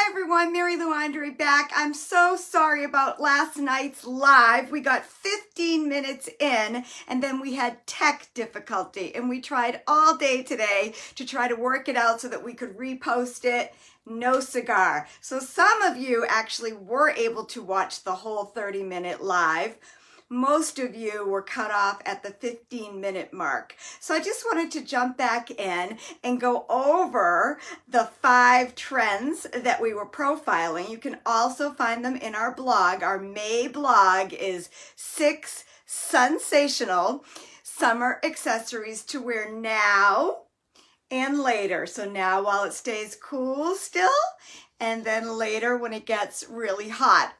Hi everyone, Mary Lou Andre back. I'm so sorry about last night's live. We got 15 minutes in and then we had tech difficulty and we tried all day today to try to work it out so that we could repost it. No cigar. So some of you actually were able to watch the whole 30-minute live. Most of you were cut off at the 15-minute mark. So I just wanted to jump back in and go over the 5 trends that we were profiling. You can also find them in our blog. Our May blog is 6 SUNsational summer accessories to wear now and later. So now while it stays cool still, and then later when it gets really hot.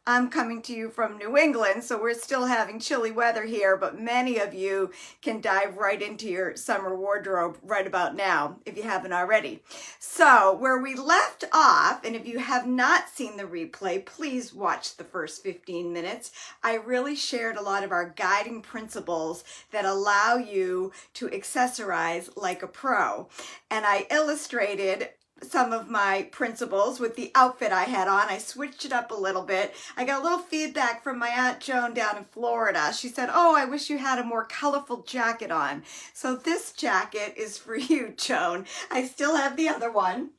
I'm coming to you from New England, so we're still having chilly weather here, but many of you can dive right into your summer wardrobe right about now, if you haven't already. So where we left off, and if you have not seen the replay, please watch the first 15 minutes. I really shared a lot of our guiding principles that allow you to accessorize like a pro. And I illustrated some of my principles with the outfit I had on. I switched it up a little bit. I got a little feedback from my Aunt Joan down in Florida. She said, "Oh, I wish you had a more colorful jacket on." So this jacket is for you, Joan. I still have the other one.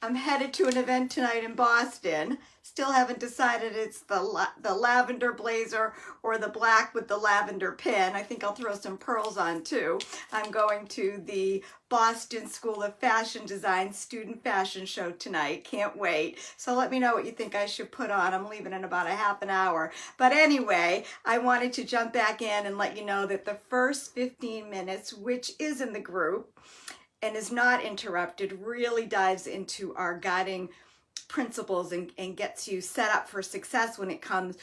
I'm headed to an event tonight in Boston. Still haven't decided it's the lavender blazer or the black with the lavender pin. I think I'll throw some pearls on too. I'm going to the Boston School of Fashion Design student fashion show tonight. Can't wait. So let me know what you think I should put on. I'm leaving in about a half an hour. But anyway, I wanted to jump back in and let you know that the first 15 minutes, which is in the group and is not interrupted, really dives into our guiding principles and gets you set up for success when it comes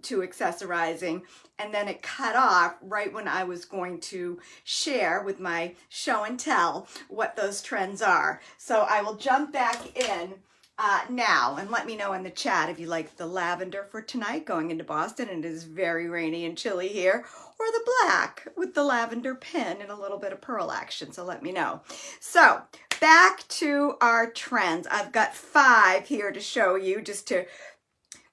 to accessorizing. And then it cut off right when I was going to share with my show and tell what those trends are. So I will jump back in now, and let me know in the chat if you like the lavender for tonight going into Boston, and it is very rainy and chilly here, or the black with the lavender pin and a little bit of pearl action. So let me know. So back to our trends. I've got 5 here to show you, just to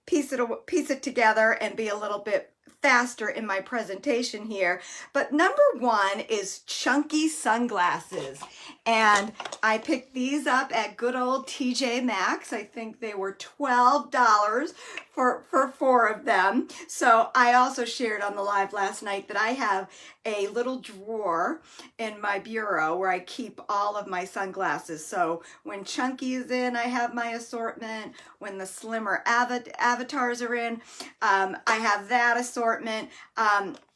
piece it together and be a little bit faster in my presentation here. But number 1 is chunky sunglasses, and I picked these up at good old TJ Maxx. I think they were $12 for 4 of them. So I also shared on the live last night that I have a little drawer in my bureau where I keep all of my sunglasses. So when chunky is in, I have my assortment. When the slimmer avatars are in, I have that assortment.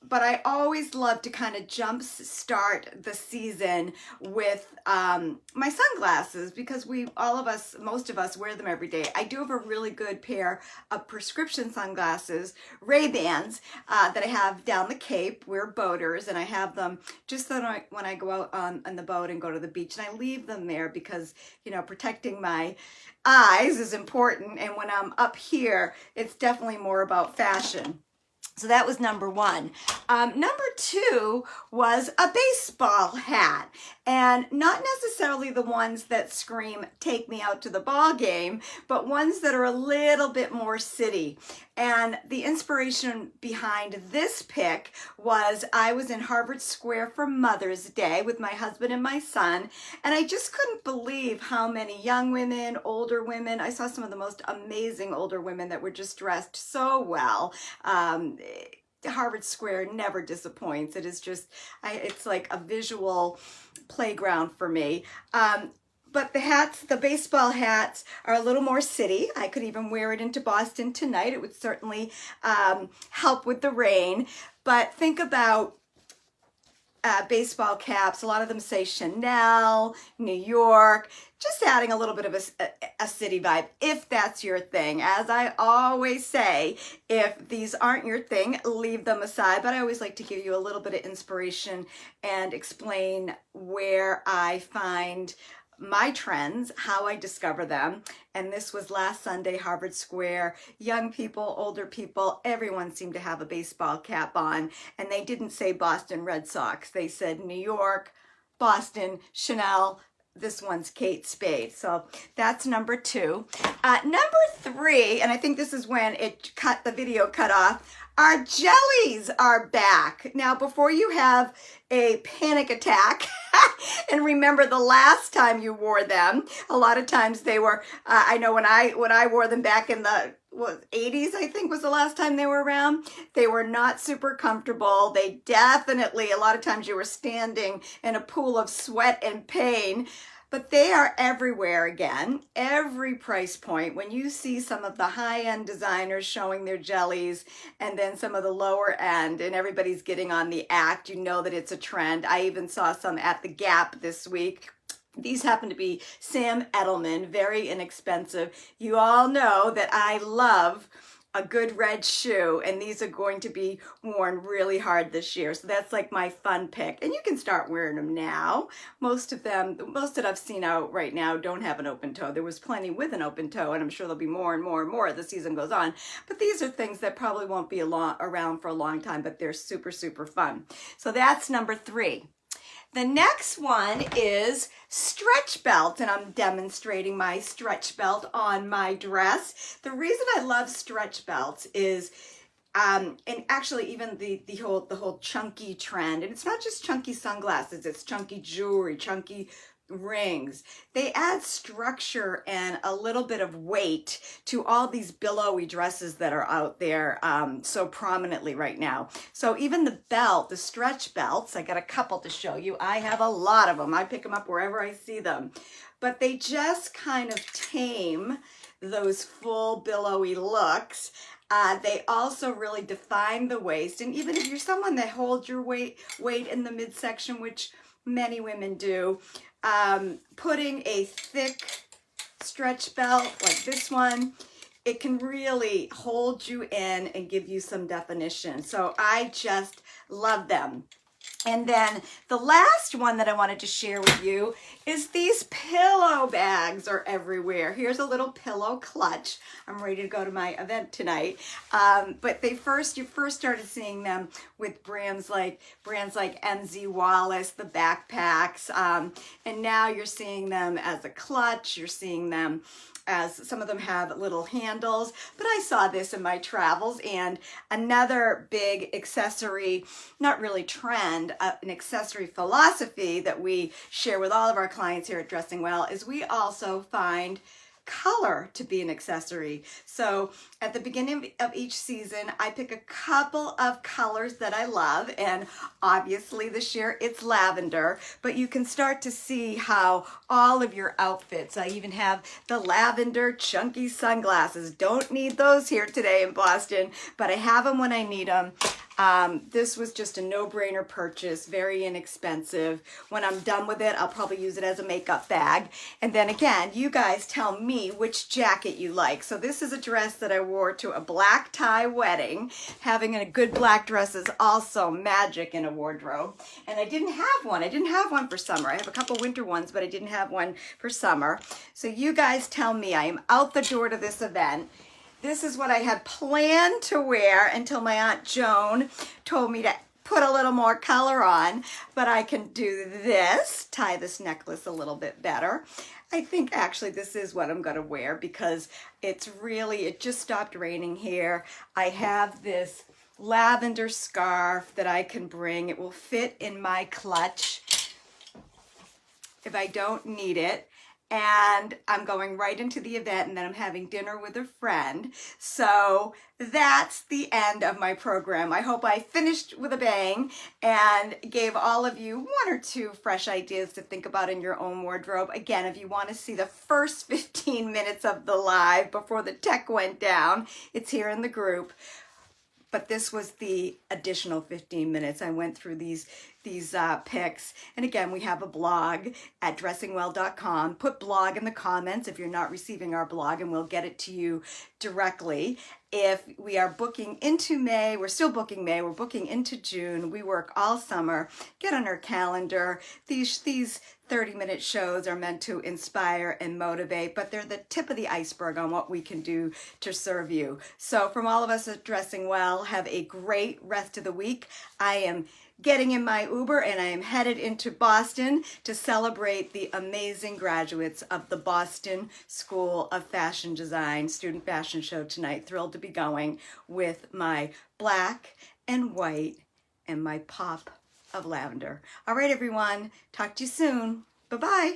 But I always love to kind of start the season with my sunglasses, because most of us wear them every day. I do have a really good pair of prescription sunglasses, Ray-Bans, that I have down the Cape. We're boaters, and I have them just so when I go out on the boat and go to the beach, and I leave them there because, you know, protecting my eyes is important. And when I'm up here, it's definitely more about fashion. So that was number 1. Number 2 was a baseball hat, and not necessarily the ones that scream "take me out to the ball game," but ones that are a little bit more city. And the inspiration behind this pick was I was in Harvard Square for Mother's Day with my husband and my son, and I just couldn't believe how many young women, older women. I saw some of the most amazing older women that were just dressed so well. Harvard Square never disappoints. It is just, it's like a visual playground for me. But the baseball hats are a little more city. I could even wear it into Boston tonight. It would certainly help with the rain. But think about baseball caps. A lot of them say Chanel, New York, just adding a little bit of a city vibe, if that's your thing. As I always say, if these aren't your thing, leave them aside. But I always like to give you a little bit of inspiration and explain where I find my trends, how I discover them. And this was last Sunday, Harvard Square. Young people, older people, everyone seemed to have a baseball cap on. And they didn't say Boston Red Sox. They said New York, Boston, Chanel, this one's Kate Spade. So that's number 2. Number 3, and I think this is when the video cut off, our jellies are back. Now, before you have a panic attack and remember the last time you wore them, a lot of times they were, I know when I wore them back in the 80s, I think was the last time they were around, they were not super comfortable. They definitely, a lot of times you were standing in a pool of sweat and pain. But they are everywhere again, every price point. When you see some of the high-end designers showing their jellies and then some of the lower end and everybody's getting on the act, you know that it's a trend. I even saw some at the Gap this week. These happen to be Sam Edelman, very inexpensive. You all know that I love a good red shoe, and these are going to be worn really hard this year. So that's like my fun pick. And you can start wearing them now. Most that I've seen out right now don't have an open toe. There was plenty with an open toe, and I'm sure there'll be more and more and more as the season goes on. But these are things that probably won't be around for a long time, but they're super, super fun. So that's number 3. The next one is stretch belt, and I'm demonstrating my stretch belt on my dress. The reason I love stretch belts is, and actually even the whole chunky trend, and it's not just chunky sunglasses, it's chunky jewelry, chunky rings. They add structure and a little bit of weight to all these billowy dresses that are out there so prominently right now. So even the belt, the stretch belts, I got a couple to show you. I have a lot of them. I pick them up wherever I see them. But they just kind of tame those full billowy looks. They also really define the waist. And even if you're someone that holds your weight in the midsection, which many women do, putting a thick stretch belt like this one, it can really hold you in and give you some definition. So I just love them. And then the last one that I wanted to share with you is these pillow bags are everywhere. Here's a little pillow clutch. I'm ready to go to my event tonight. But you first started seeing them with brands like MZ Wallace, the backpacks, and now you're seeing them as a clutch. You're seeing them as some of them have little handles, but I saw this in my travels. And another big accessory, not really trend, an accessory philosophy that we share with all of our clients here at Dressing Well is we also find color to be an accessory. So at the beginning of each season, I pick a couple of colors that I love, and obviously this year it's lavender, but you can start to see how all of your outfits, I even have the lavender chunky sunglasses. Don't need those here today in Boston, but I have them when I need them. This was just a no-brainer purchase, very inexpensive. When I'm done with it, I'll probably use it as a makeup bag. And then again, you guys tell me which jacket you like. So this is a dress that I wore to a black tie wedding. Having a good black dress is also magic in a wardrobe. And I didn't have one. I didn't have one for summer. I have a couple winter ones, but I didn't have one for summer. So you guys tell me. I am out the door to this event. This is what I had planned to wear until my Aunt Joan told me to put a little more color on, but I can do this, tie this necklace a little bit better. I think actually this is what I'm going to wear because it just stopped raining here. I have this lavender scarf that I can bring. It will fit in my clutch if I don't need it. And I'm going right into the event, and then I'm having dinner with a friend. So that's the end of my program. I hope I finished with a bang and gave all of you 1 or 2 fresh ideas to think about in your own wardrobe. Again, if you want to see the first 15 minutes of the live before the tech went down, it's here in the group. But this was the additional 15 minutes. I went through these pics. And again, we have a blog at dressingwell.com. Put blog in the comments if you're not receiving our blog, and we'll get it to you directly. If we are booking into May, we're still booking May, we're booking into June. We work all summer. Get on our calendar. These 30-minute shows are meant to inspire and motivate, but they're the tip of the iceberg on what we can do to serve you. So from all of us at Dressing Well, have a great rest of the week. I am getting in my Uber and I am headed into Boston to celebrate the amazing graduates of the Boston School of Fashion Design student fashion show tonight. Thrilled to be going with my black and white and my pop of lavender. All right, everyone. Talk to you soon. Bye-bye.